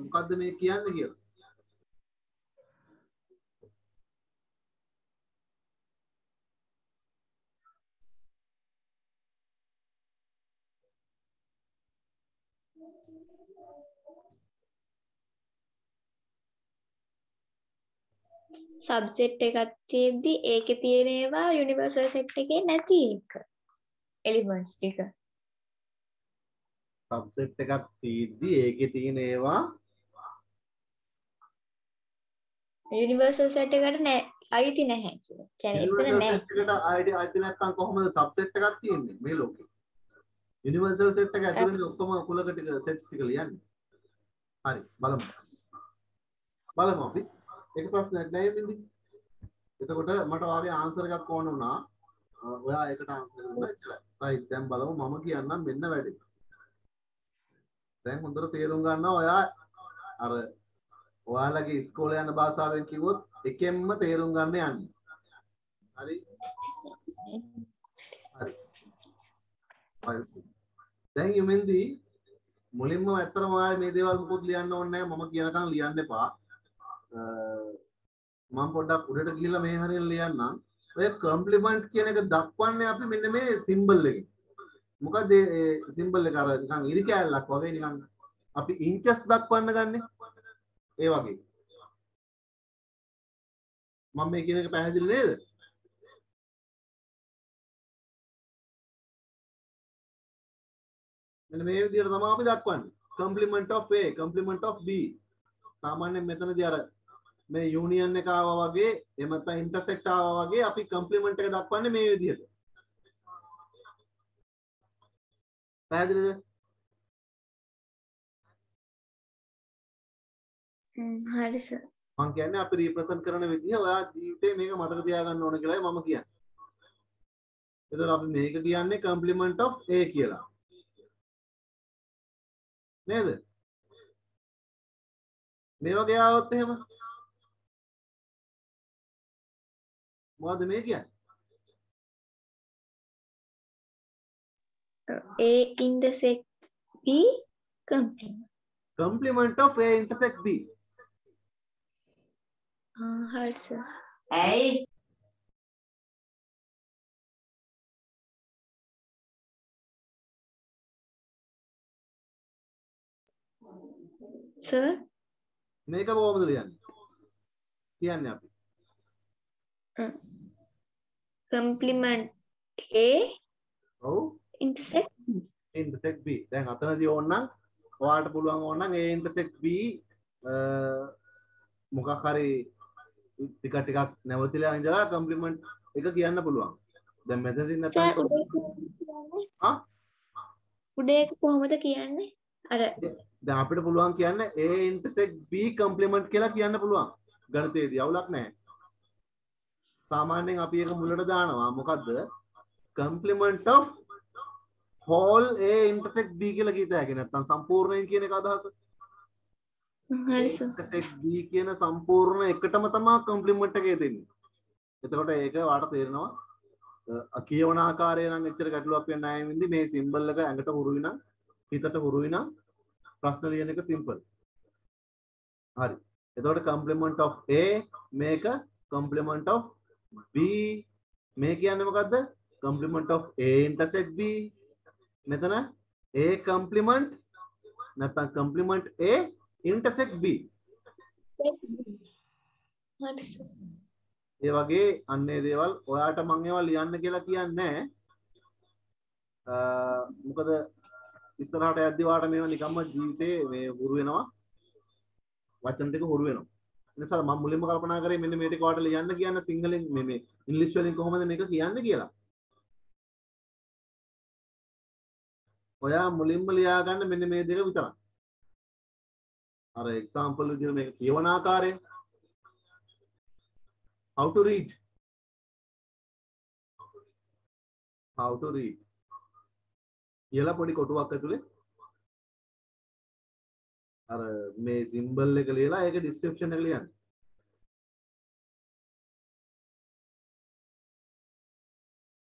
මොකද්ද මේ කියන්නේ කියලා? සබ්සෙට් එකක් තියෙද්දි ඒකේ තියෙන ඒවා යුනිවර්සල් සෙට් එකේ නැති එක එලිමන්ට්ස් ටික. සබ්සෙට් එකක් තියෙද්දි ඒකේ තියෙන ඒවා යුනිවර්සල් සෙට් එකට අයිති නැහැ කියලා. කියන්නේ එතන නැහැ. සෙට් එකට අයිති නැත්නම් කොහොමද සබ්සෙට් එකක් තියෙන්නේ මේ ලෝකේ? යුනිවර්සල් සෙට් එක ඇතුලේ ඔක්කොම කුලක ටික සෙට්ස් ටික ලියන්නේ. හරි බලමු. බලමු අපි. එක ප්‍රශ්නයක් නෑ බින්දි. එතකොට මට වාගේ ආන්සර් එකක් ඕන වුණා. ඔයා ඒකට ආන්සර් දුන්නා ඉතින්. රයිට් දැන් බලමු මම කියන්නම් මෙන්න වැඩේ. දැන් හොඳට තේරුම් ගන්නවා ඔයා අර ඔයාලගේ ඉස්කෝලේ යන භාෂාවෙන් කිව්වොත් එකෙන්ම තේරුම් ගන්න යන්නේ. හරි? හරි. දැන් යුමෙන්දි මුලින්ම ඇත්තටම ඔයාලා මේ දේවල් මොකොත් ලියන්න ඕනේ නැහැ මම කියනකම් ලියන්න එපා. මම පොඩ්ඩක් උඩට ගිහිල්ලා මේ හරියට ලියන්නම්. ඔය කම්ප්ලිමන්ට් කියන එක දක්වන්නේ අපි මෙන්න මේ සිම්බල් එකෙන්. මොකද ඒ සිම්බල් එක අර නිකන් ඉරි කෑල්ලක් වගේ නිකන් අපි ඉන්චස් දක්වන්න ගන්නෙ. ඒ වගේ. මම මේ කියන එක පැහැදිලි නේද? මෙන්න මේ විදිහට තමයි අපි දක්වන්නේ. complement of A, complement of B. සාමාන්‍යයෙන් මෙතනදී අර මේ යූනියන් එක ආවා වගේ එහෙම නැත්නම් ඉන්ටර්සෙක්ට් ආවා වගේ අපි කම්ප්ලිමන්ට් එක දක්වන්නේ මේ විදිහට. පැහැදිලිද? හරි සර්. මම කියන්නේ අපි රිප්‍රසන්ට් කරන විදිහ ඔයා ජීවිතේ මේක මතක තියාගන්න ඕන කියලායි මම කියන්නේ. එතකොට අපි මේක කියන්නේ කම්ප්ලිමන්ට් of A කියලා. නේද? මේ වගේ ආවොත් එහෙම මොකද මේ කියන්නේ? A intersect B complement. Complement of A intersect B. හරි සර්. ඇයි සර් මේක කොහොමද ලියන්නේ? කියන්නේ අපි. complement A ඔව් intersect B. intersect B. දැන් අතනදී ඕනනම් ඔයාලට පුළුවන් ඕනනම් A intersect B මොකක් හරි ටිකක් නැවතිලා ඉඳලා කම්ප්ලිමන්ට් එක කියන්න පුළුවන්. දැන් මෙතනදී සර් නැත්නම් උඩේ එක කොහොමද කියන්නේ? අර දැන් අපිට පුළුවන් කියන්නේ A intersect B complement කියලා කියන්න පුළුවන්. ගණිතයේදී අවුලක් නැහැ. සාමාන්‍යයෙන් අපි ඒක මුලට දානවා. මොකද්ද? complement of whole A intersect B කියලා කීත හැකි නැත්නම් සම්පූර්ණයෙන් කියන එක අදහස. හරි සර්. intersect B කියන සම්පූර්ණ එකටම තමයි complement එකේ දෙන්නේ. එතකොට ඒක වාට තේරෙනවා කියවන ආකාරය නම් එච්චර ගැටලුවක් වෙන්නේ නැහැ වින්දි මේ සිම්බල් එක ඇඟට හුරුයි නම් හිතට හුරුයි නම් ප්‍රශ්න ලියන එක සිම්පල්. හරි. එතකොට complement of A මේක complement of B මේ කියන්නේ මොකද්ද? complement of A intersect B. මෙතන A complement නැත්නම් complement A intersect B. හරි සර්. ඒ වගේ අන්නේ දේවල් ඔයාට මම ඒවා ලියන්න කියලා කියන්නේ මොකද ඉස්සරහට යද්දි වාට මේවා නිකම්ම ජීවිතේ මේ හුරු වෙනවා වචන ටික හුරු වෙනවා. ඒ නිසා මම මුලින්ම කල්පනා කරේ මෙන්න මේ ටික වාට ලියන්න කියන්න සිංහලෙන් මේ ඉංග්‍රීසි වලින් කොහොමද මේක කියන්නේ කියලා. ඔයා මුලින්ම ලියා ගන්න මෙන්න මේ දෙක විතරයි. අර එක්සැම්පල් විදිහට මේක කියවන ආකාරය how to read කියලා පොඩි කොටුවක් ඇතුලේ අර මේ සිම්බල් එක ලියලා ඒක ඩිස්ක්‍රිප්ෂන් එක ලියන්න.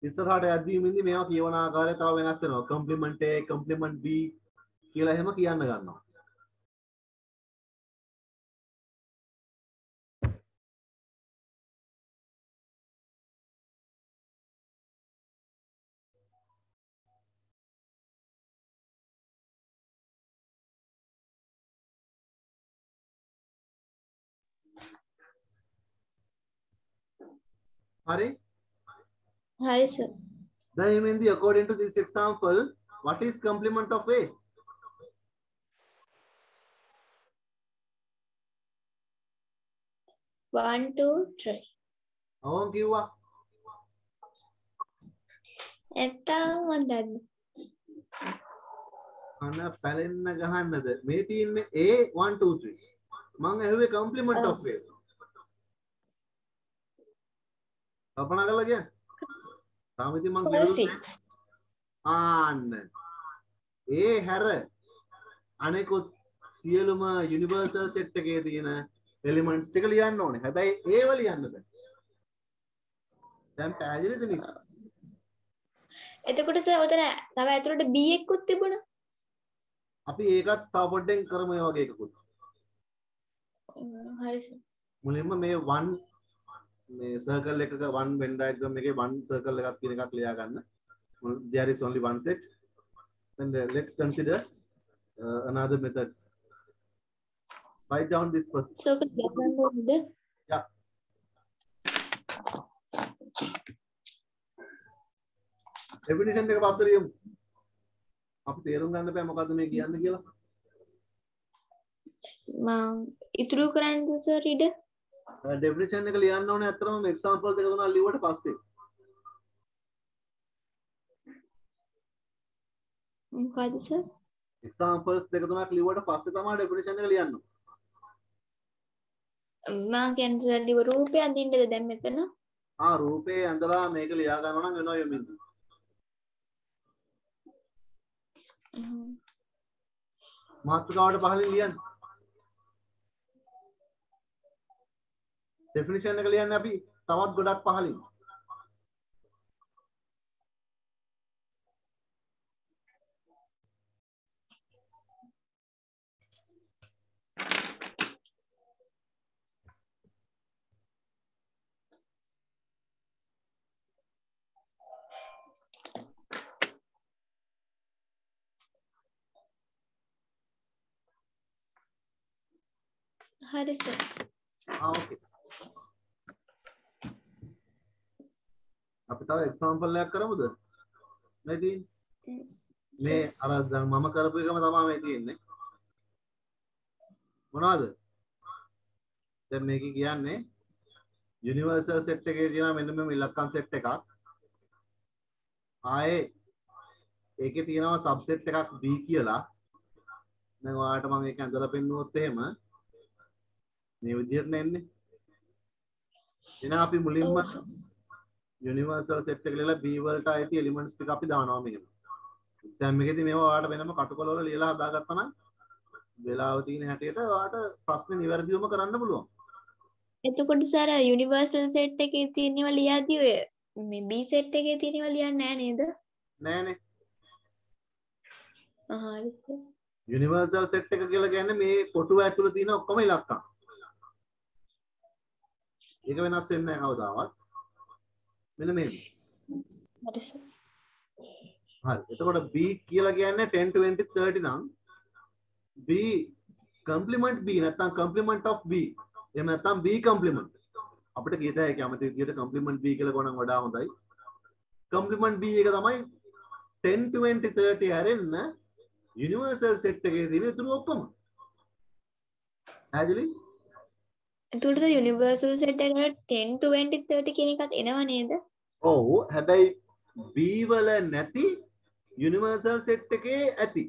ඉස්සරහට යද්දී මින්දි මේවා කියවන ආකාරය තව වෙනස් වෙනවා. complement A complement B කියලා එහෙම කියන්න ගන්නවා. Hari? හරි sir. Then Mendi, according to this example, what is complement of A? One, two, three. Awang kiwa. නැත්තම් මන් දන්නේ. අන්න පැලෙන්න ගහන්නද මේ තියෙන්නේ A 1 2 3 මම ඇහුවේ complement of A. කල්පනා කරලා කියන්නේ තාම ඉතින් මම 4, 6. ආන්න ඒ හැර අනෙකුත් සියලුම යුනිවර්සල් සෙට් එකේ තියෙන එලිමන්ට්ස් ටික ලියන්න ඕනේ. හැබැයි ඒව ලියන්න බෑ. දැන් පැහැදිලිද මිස්? එතකොට සර් ඔතන තව ඇතුළට B එකකුත් තිබුණා. අපි ඒකත් තව පොඩ්ඩෙන් කරමු ඒ වගේ එකකුත්. හරි සර්. මුලින්ම මේ 1 මේ circle එකක 1 Venn diagram එකේ 1 circle එකක් තියෙන එකක් ලියා ගන්න. There is only one set. And let's consider another method. Write down this first. So ඔකට ගන්න ඕනද? Yeah. Definition එක පස්සේ ලියමු. අපි තේරුම් ගන්න බෑ මොකද්ද මේ කියන්නේ කියලා. මම ඉතුරු කරන්නද සර් ඉඩ? Definition එක ලියන්න ඕනේ අත්‍තරම මේ example දෙක තුනක් ලියුවට පස්සේ. මොකද සර්? Examples දෙක තුනක් ලියුවට පස්සේ තමයි definition එක ලියන්න ඕනේ. මම කියන්නේ සර් ලිව රූපය අඳින්නද දැන් මෙතන? රූපේ ඇඳලා මේක ලියා ගන්නවා නම් වෙනවා යමින්. මාතෘකාවට පහලින් ලියන්න. definition එක ලියන්න අපි තවත් ගොඩක් පහලින්. හරි සර්. okay. අපි තව example එකක් කරමුද? මේ තියෙන්නේ. මේ අර දැන් මම කරපු එකම තමයි මේ තියෙන්නේ. මොනවද? දැන් මේක කියන්නේ යුනිවර්සල් සෙට් එකේ තියෙන මෙන්න මේ ඉලක්කම් සෙට් එකක්. ආයේ ඒකේ තියෙනවා සබ්සෙට් එකක් B කියලා. දැන් ඔයාලට මම මේක ඇඳලා පෙන්නුවොත් එහෙම මේ විදිහට නෙන්නේ. එහෙනම් අපි මුලින්ම යුනිවර්සල් සෙට් එක ලියලා B වලට ආйти එලිමන්ට්ස් ටික අපි දානවා මෙහෙම. එක්සෑම් එකේදී මේවා ඔයාලට වෙනම කටුකොල වල ලියලා හදාගත්තා නම් වෙලාව තියෙන හැටියට ඔයාලට ප්‍රශ්නේ නිවැරදිවම කරන්න පුළුවන්. එතකොට සර් යුනිවර්සල් සෙට් එකේ තියෙනවා ලියද්දී ඔය මේ B සෙට් එකේ තියෙනවා ලියන්නේ නැහැ නේද? නෑනේ. හරි සර්. යුනිවර්සල් සෙට් එක කියලා කියන්නේ මේ කොටුව ඇතුළේ තියෙන ඔක්කොම ඉලක්කම්. ඒක වෙනස් වෙන්නේ නැහැ කවදාවත්. මෙන්න මේක. හරි සර්. හරි. එතකොට B කියලා කියන්නේ 10 20 30 නම් B complement B නැත්නම් complement of B. එහෙම නැත්නම් B complement. අපිට කියත හැකි අමතක විදියට complement B කියලා ගොනන් වඩා හොඳයි. complement B එක තමයි 10 20 30 හැරෙන්න universal set එකේ තියෙන ඉතුරු ඔක්කොම. ඇයිදලි? එතකොට යුනිවර්සල් සෙට් එකට 10 20 30 කියන එකත් එනව නේද? ඔව්. හැබැයි B වල නැති universal set එකේ ඇති.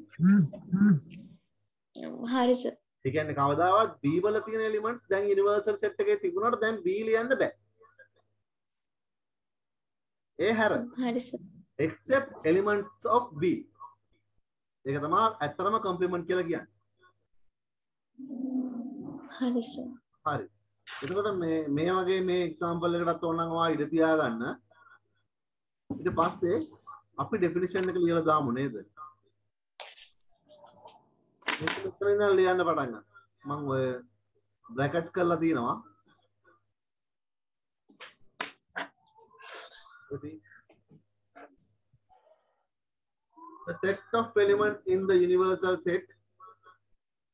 හරි සර්. ඒ කියන්නේ කවදාවත් B වල තියෙන elements දැන් universal set එකේ තිබුණාට දැන් B ලියන්න බෑ. ඒ හැර හරි sir. except elements of B. ඒක තමයි ඇත්තටම complement කියලා කියන්නේ. හරි සර්. හරි. එතකොට මේ වගේ මේ example එකකටත් ඕනනම් ඔයා ඉඳ තියාගන්න. ඊට පස්සේ අපි definition එක ලියලා දාමු නේද? මේක මෙතන ඉඳන් ලියන්න පටන් ගන්න. මම ඔය bracket කරලා තියෙනවා. The set of elements in the universal set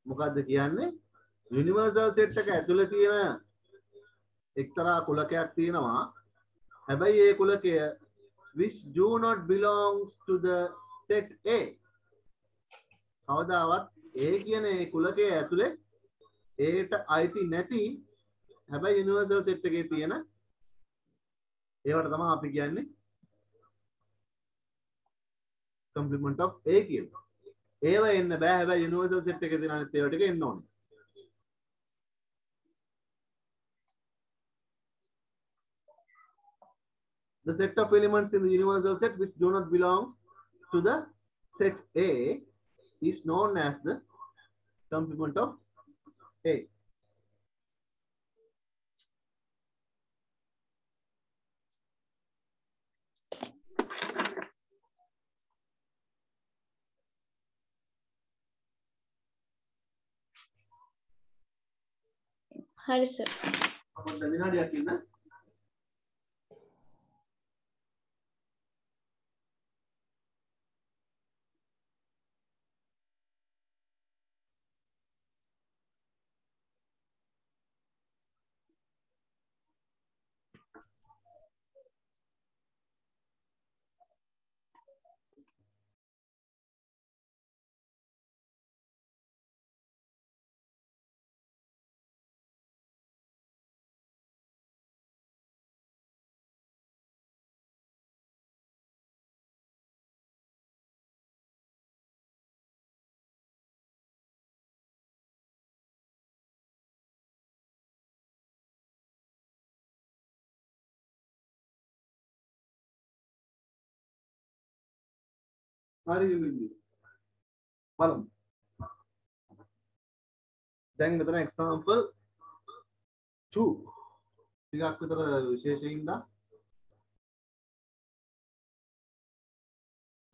මොකද්ද කියන්නේ? universal set එක ඇතුලේ තියෙන එක්තරා කුලකයක් තියෙනවා. හැබැයි ඒ කුලකය which do not belongs to the set A. කවදාවත් A කියන ඒ කුලකයේ ඇතුලේ Aට අයිති නැති හැබැයි universal set එකේ තියෙන ඒවට තමයි අපි කියන්නේ complement of A කියලා. ඒව එන්න බෑ හැබැයි universal set එකේ තියෙන අනිත් ඒවා ටික එන්න ඕනේ. The set of elements in the universal set which do not belong to the set A is known as the complement of A. හරි සර්. අපොත් විනාඩියක් ඉන්න. හරි විවිධ බලමු. දැන් මෙතන example 2 ටිකක් විතර විශේෂයෙන් දා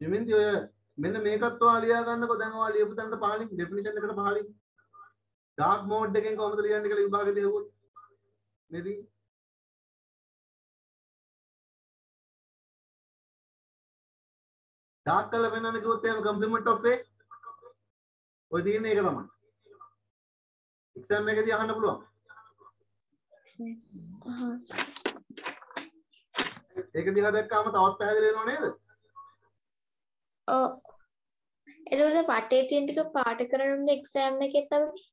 දෙමින්දි ඔය මෙන්න මේකත් ඔයා ලියා ගන්නකො දැන් ඔයා ලියපු තැනට පහලින් definition එකට පහලින් dark mode එකෙන් කොහොමද ලියන්නේ කියලා විභාගෙදී හෙව්වොත් මේදී dark කරලා පෙන්වන්න කිව්වොත් එහෙම complement of A ඔය තියෙන එක තමයි exam එකේදී අහන්න පුළුවන්. ඒක දිහා දැක්කාම තවත් පැහැදිලි වෙනව නේද? ඔව්. එතකොට පාඩේ තියෙන ටික පාඩ කරනුද එක්සෑම් එකේ තමයි?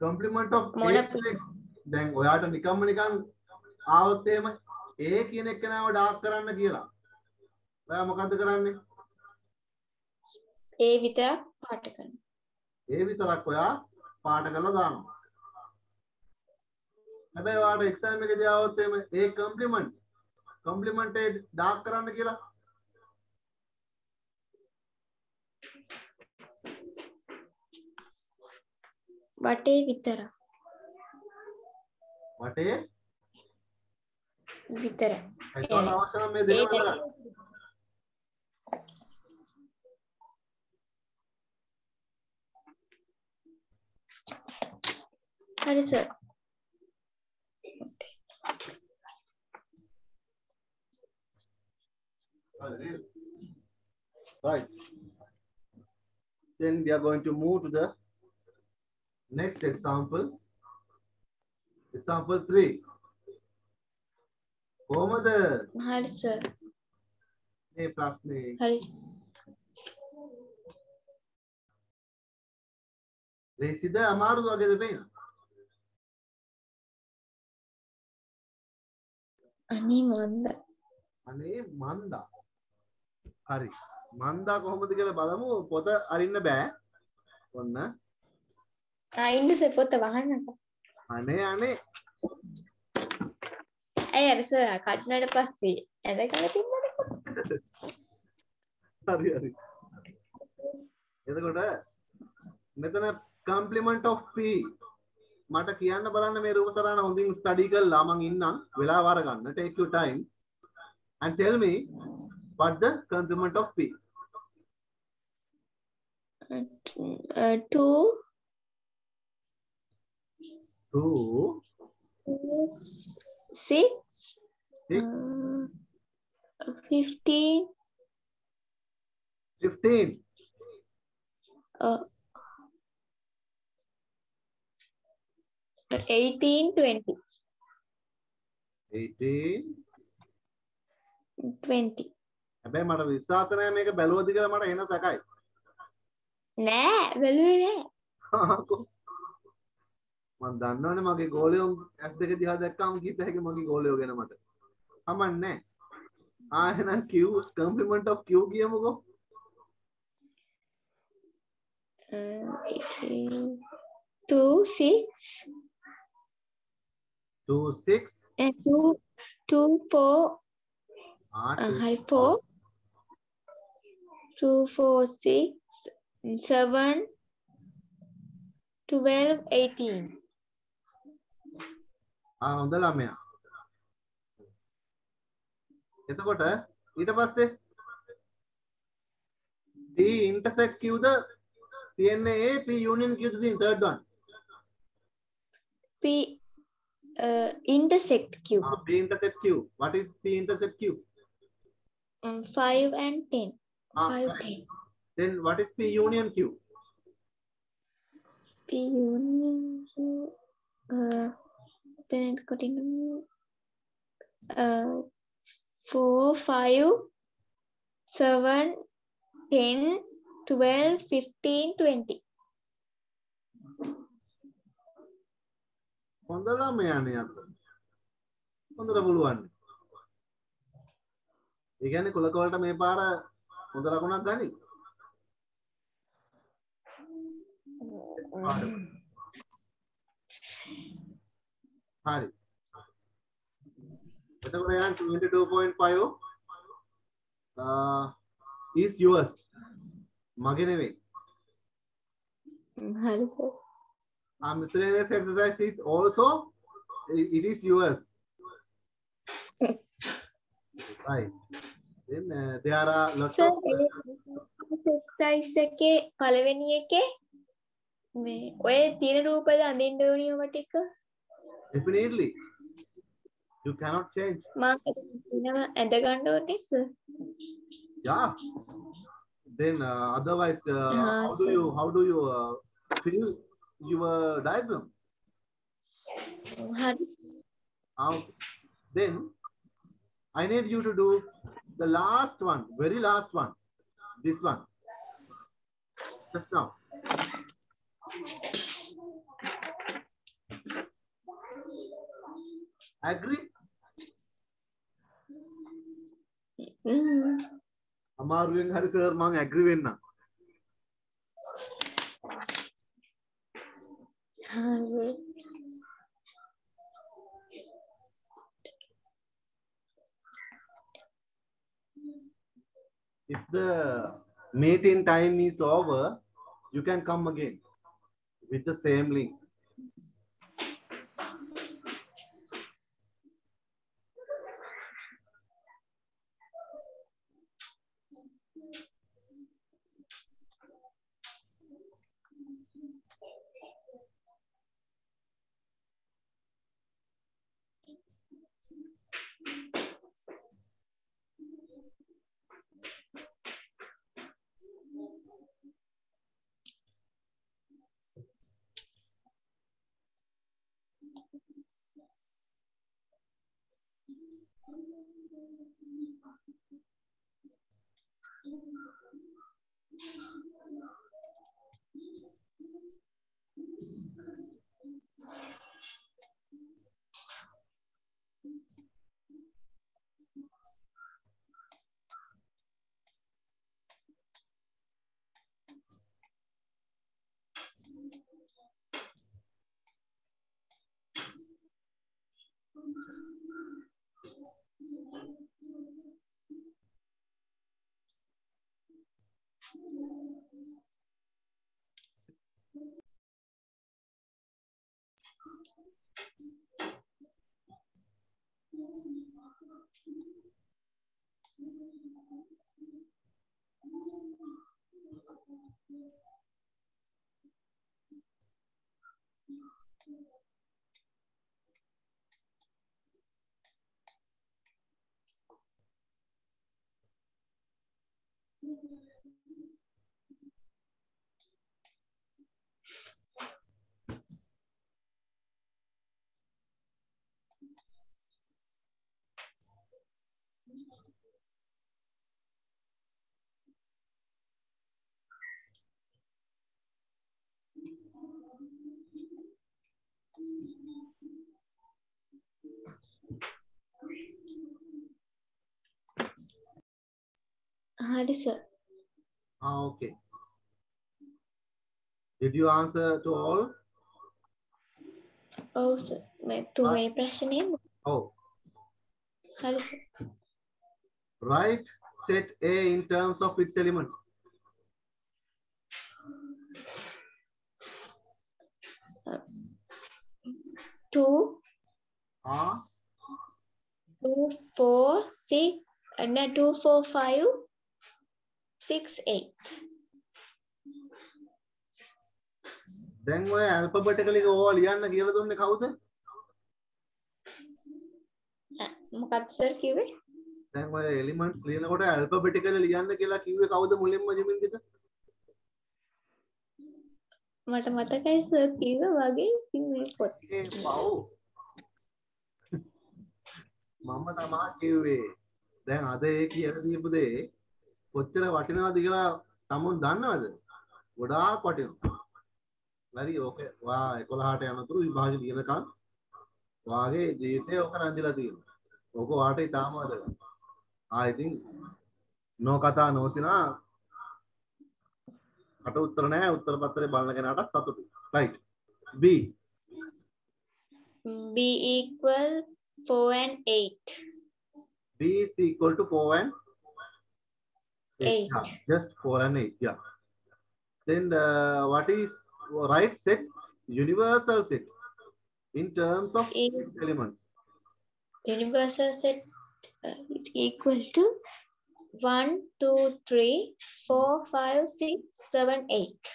complement of මොන A දැන් ඔයාට නිකම්ම නිකන් ආවොත් එහෙම A කියන එක නෑව ඩාර්ක් කරන්න කියලා. ඔයා මොකද්ද කරන්නේ? ඒ විතරක් පාඩ කරනවා. ඒ විතරක් ඔයා පාඩ කරලා දානවා. හැබැයි ඔයාට එක්සෑම් එකේදී ආවොත් එහෙම A complement A ඩාර්ක් කරන්න කියලා වටේ විතරක්. වටේ විතර. එතකොට අවශ්‍ය නම් මේ දෙකම ගන්න. හරි sir. Right. Then we are going to move to the next example. Example 3. කොහොමද හරි සර්. මේ ප්‍රශ්නේ හරි. ලේසිද අමාරුද වගේද පේනවා? අනේ මන්ද. අනේ මන්දා. හරි. මන්දා කොහොමද කියලා බලමු. පොත අරින්න බෑ. ඔන්න. ඉන්න සර් පොත වහන්නකෝ. අනේ අනේ. ඇයි අර සර් කඩනට පස්සේ ඇදගල තිබ්බනේ. හරි හරි. එතකොට මෙතන complement of p මට කියන්න බලන්න මේ රූප සරණ හොඳින් ස්ටඩි කරලා මං ඉන්නම් වෙලාව අරගන්න. Take your time and tell me what the complement of p. 2 6 15 15 18 20 18 20 හැබැයි මට විශ්වාස නැහැ මේක බැලුවද කියලා මට එන සැකයි. නෑ බැලුවේ නෑ. මම දන්නවනේ මගේ ගෝලයෝ ඇස් දෙක දිහා දැක්කම කීප හැකි මගේ ගෝලයෝ ගැන මට. කමන්නේ. එහෙනම් Q complement of Q කියමුකෝ. 2 6 2 6 2 4 හරි 4 2 4 6 7 12 18 හොඳ ළමයා. එතකොට ඊට පස්සේ P intersect Q ද තියෙන්නේ A P union Q ද තියෙන third one. P intersect Q. P intersect Q. What is P intersect Q? 5 and 10. 5 10. Then what is P union Q? P union Q. Then it continue. 4 5 7 10 12 15 20. හොඳ ළමයානේ අත. හොඳට පුළුවන්. ඒ කියන්නේ කුලක වලට මේ පාර හොඳ ලකුණක් ගනි. හරි. එතකොට යන 22.5 is yours. මගේ නෙවෙයි. හරි sir. Miscellaneous exercise is also it is yours. Right. Then there are lots Sir, of exercise එකේ පළවෙනි එකේ මේ ඔය තියෙන රූපද අඳින්න ඕනිය ඔබ ටික definitely you cannot change. මම එනවා ඇඳ ගන්න ඕනේ sir. Yeah. Then otherwise how do you fill your diagram? හරි. Then I need you to do the last one, very last one. This one. Just now. Agree? අමාරුවෙන් හරි සර් මම ඇග්‍රි වෙන්න. හරි. If the meeting time is over, you can come again with the same link. Hari sir. Okay. Did you answer to all? Oh sir. තුන්වෙනි ප්‍රශ්නේ. Oh, Hari sir. write set A in terms of its elements. Two, Ah, 2, 4, 6, and 2, 4, 5, 6, 8. දැන් ඔය alphabetically ඕවා ලියන්න කියලා දුන්නේ කවුද? මොකක්ද සර් කිව්වේ? දැන් ඔය elements ලියනකොට alphabetically ලියන්න කියලා කිව්වේ කවුද මුලින්ම ජිමින්දිට? මට මතකයි සර් කිව්වා වගේ ඉතින් මේ පොත්. ඒ පව්. මම තමා කිව්වේ. දැන් අද ඒ කියලා දීපු දේ කොච්චර වටිනවද කියලා තමුන් දන්නවද? ගොඩාක් වටිනවා. හරි ඕකේ වා 11ට යනතුරු විභාගෙ ලියනකම් වාගේ ජීවිතේ ඕක රැඳිලා තියෙනවා. ඕක වාට ඉතාම වැදගත්. ඉතින් නෝ කතා නෝසිනා කට උත්තර නැහැ උත්තර පත්‍රේ බලන කෙනාටත් සතුටුයි. right. B. B equal 4 and 8. B is equal to 4 and 8. 8. Yeah, just 4 and 8. Yeah. Then what is right set? Universal set in terms of Is elements. universal set is equal to 1, 2, 3, 4, 5, 6, 7, 8.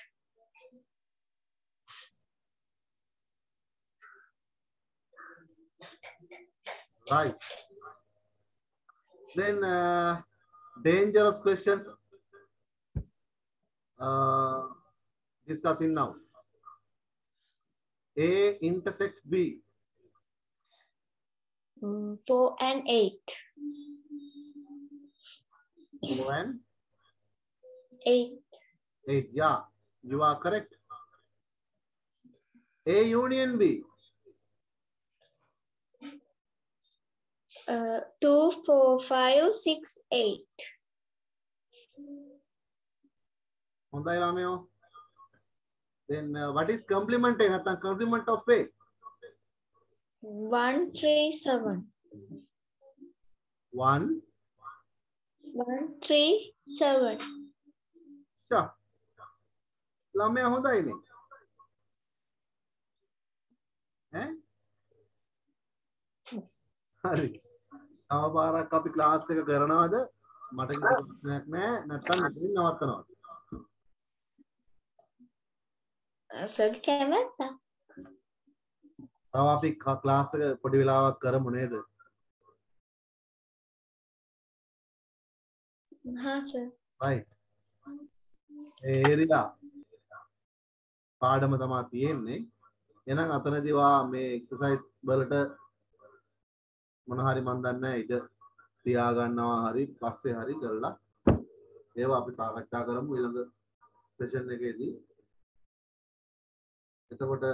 Right. Then dangerous questions discussing now. A intersect B. 4 and 8. 4 and 8. 8. Yeah, you are correct. A union B. 2, 4, 5, 6, 8. හොඳයි ළමයෝ. Then what is complement A? නැත්නම් complement of A? 1, 3, 7. 1. 1, 3, 7. Sure. ළමයා හොඳයිනේ. ඈ? හරි. තව පාරක් අපි ක්ලාස් එක කරනවද? මට කිසි ප්‍රශ්නයක් නැහැ. නැත්නම් මෙතනින් නවත්තනවා. සර් කැමැත්තා? තව අපි ක්ලාස් එක පොඩි වෙලාවක් කරමු නේද? හා සර්. right. ඒ ඒරියා පාඩම තමයි තියෙන්නේ. එහෙනම් අතනදී වා මේ එක්සර්සයිස් වලට මොන හරි මන් දන්නේ නැහැ ඉත තියා ගන්නවා හරි පස්සේ හරි කරලා ඒවා අපි සාකච්ඡා කරමු ඊළඟ සෙෂන් එකේදී. එතකොට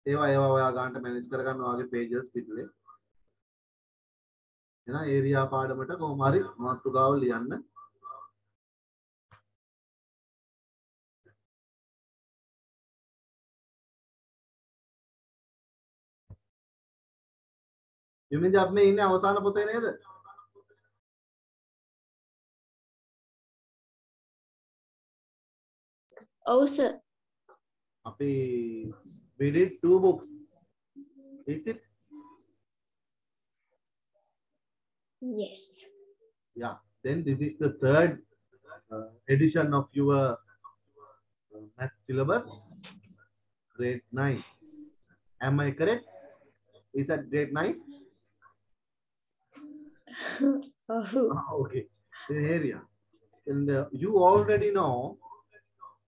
ඒවා ඔයා ගන්නට මැනේජ් කරගන්න ඔයාගේ pages පිටුවේ. එහෙනම් ඒරියා පාඩමට කොහොම හරි මාතෘකාව ලියන්න. විමින්ද අපි මේ ඉන්නේ අවසාන පොතේ නේද? ඔව් සර්. අපි we did 2 books. Is it? Yes. Yeah. Then this is the third edition of your math syllabus, grade 9. Am I correct? Is that grade 9? Oh, Okay. This area. And you already know